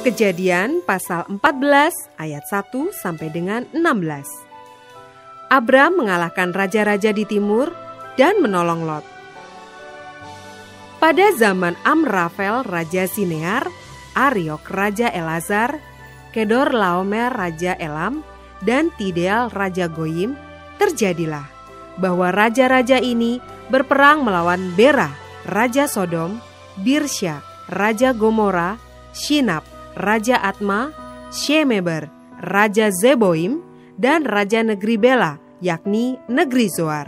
Kejadian pasal 14 ayat 1 sampai dengan 16. Abram mengalahkan raja-raja di timur dan menolong Lot. Pada zaman Amrafel raja Sinear, Ariok raja Elazar, Kedorlaomer raja Elam, dan Tidal raja Goyim, terjadilah bahwa raja-raja ini berperang melawan Bera raja Sodom, Birsya raja Gomora, Shinab raja Atma, Shemeber raja Zeboim, dan raja negeri Bela, yakni negeri Zoar.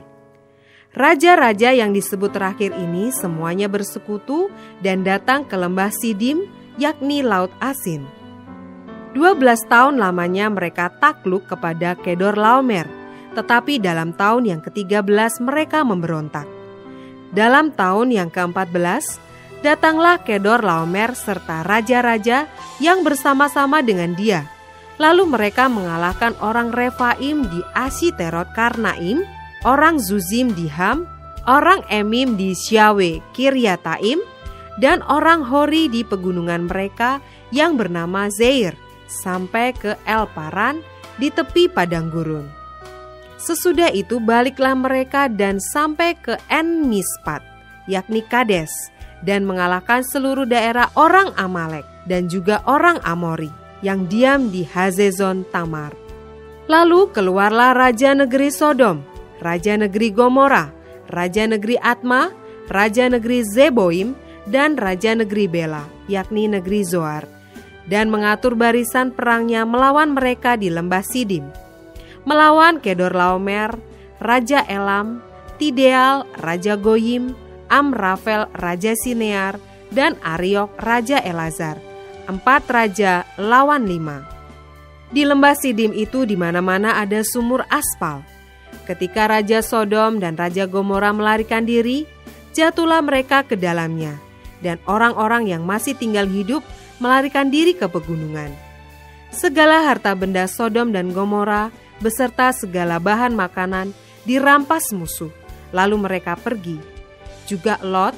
Raja-raja yang disebut terakhir ini semuanya bersekutu dan datang ke lembah Sidim, yakni Laut Asin. 12 tahun lamanya mereka takluk kepada Kedorlaomer, tetapi dalam tahun yang ke-13 mereka memberontak. Dalam tahun yang ke-14, datanglah Kedorlaomer serta raja-raja yang bersama-sama dengan dia. Lalu mereka mengalahkan orang Refaim di Asiterot Karnaim, orang Zuzim di Ham, orang Emim di Syawe Kiryataim, dan orang Hori di pegunungan mereka yang bernama Zeir, sampai ke El Paran di tepi padang gurun. Sesudah itu baliklah mereka dan sampai ke En Mispat, yakni Kades, dan mengalahkan seluruh daerah orang Amalek dan juga orang Amori yang diam di Hazezon Tamar. Lalu keluarlah raja negeri Sodom, raja negeri Gomora, raja negeri Atma, raja negeri Zeboim, dan raja negeri Bela, yakni negeri Zoar, dan mengatur barisan perangnya melawan mereka di lembah Sidim, melawan Kedorlaomer, raja Elam, Tidal, raja Goyim, Amrafel, raja Sinear, dan Ariok, raja Elazar. 4 raja lawan 5. Di lembah Sidim itu di mana-mana ada sumur aspal. Ketika raja Sodom dan raja Gomora melarikan diri, jatuhlah mereka ke dalamnya, dan orang-orang yang masih tinggal hidup melarikan diri ke pegunungan. Segala harta benda Sodom dan Gomora beserta segala bahan makanan dirampas musuh, lalu mereka pergi. Juga Lot,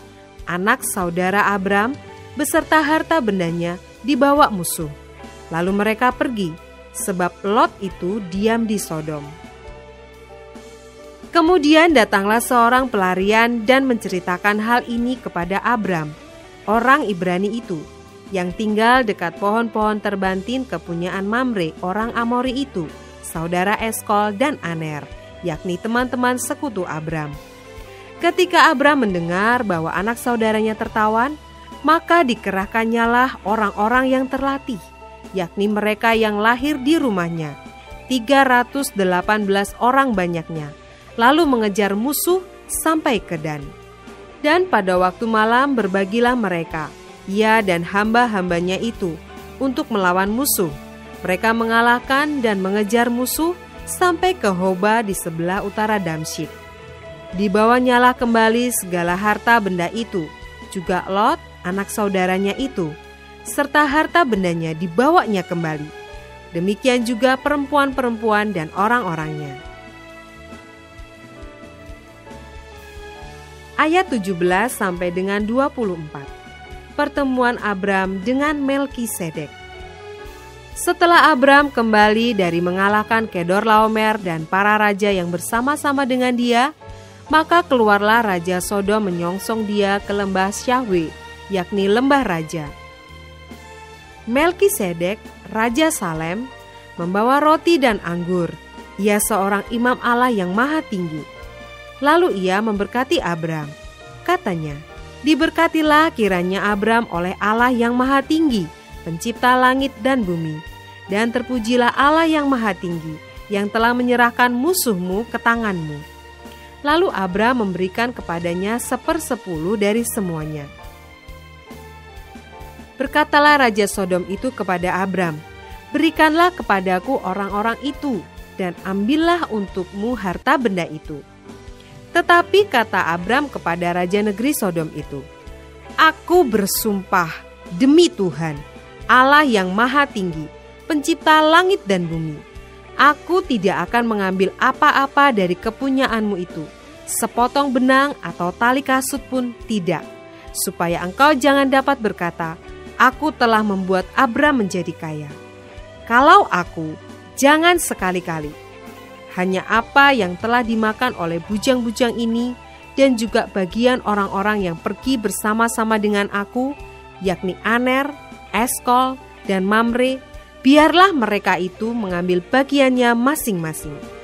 anak saudara Abram, beserta harta bendanya dibawa musuh. Lalu mereka pergi, sebab Lot itu diam di Sodom. Kemudian datanglah seorang pelarian dan menceritakan hal ini kepada Abram, orang Ibrani itu, yang tinggal dekat pohon-pohon terbantin kepunyaan Mamre, orang Amori itu, saudara Eskol dan Aner, yakni teman-teman sekutu Abram. Ketika Abram mendengar bahwa anak saudaranya tertawan, maka dikerahkannyalah orang-orang yang terlatih, yakni mereka yang lahir di rumahnya, 318 orang banyaknya, lalu mengejar musuh sampai ke Dan. Dan pada waktu malam berbagilah mereka, ia dan hamba-hambanya itu, untuk melawan musuh. Mereka mengalahkan dan mengejar musuh sampai ke Hoba di sebelah utara Damsyik. Dibawanyalah kembali segala harta benda itu, juga Lot, anak saudaranya itu, serta harta bendanya dibawanya kembali. Demikian juga perempuan-perempuan dan orang-orangnya. Ayat 17 sampai dengan 24. Pertemuan Abram dengan Melkisedek. Setelah Abram kembali dari mengalahkan Kedorlaomer dan para raja yang bersama-sama dengan dia, maka keluarlah raja Sodom menyongsong dia ke lembah Syahwe, yakni lembah raja. Melkisedek, raja Salem, membawa roti dan anggur. Ia seorang imam Allah yang maha tinggi. Lalu ia memberkati Abram. Katanya, diberkatilah kiranya Abram oleh Allah yang maha tinggi, pencipta langit dan bumi. Dan terpujilah Allah yang maha tinggi, yang telah menyerahkan musuhmu ke tanganmu. Lalu Abram memberikan kepadanya 1/10 dari semuanya. Berkatalah raja Sodom itu kepada Abram, "Berikanlah kepadaku orang-orang itu, dan ambillah untukmu harta benda itu." Tetapi kata Abram kepada raja negeri Sodom itu, "Aku bersumpah demi Tuhan, Allah yang maha tinggi, pencipta langit dan bumi, aku tidak akan mengambil apa-apa dari kepunyaanmu itu, sepotong benang atau tali kasut pun tidak, supaya engkau jangan dapat berkata, aku telah membuat Abram menjadi kaya. Kalau aku, jangan sekali-kali. Hanya apa yang telah dimakan oleh bujang-bujang ini dan juga bagian orang-orang yang pergi bersama-sama dengan aku, yakni Aner, Eskol, dan Mamre, biarlah mereka itu mengambil bagiannya masing-masing.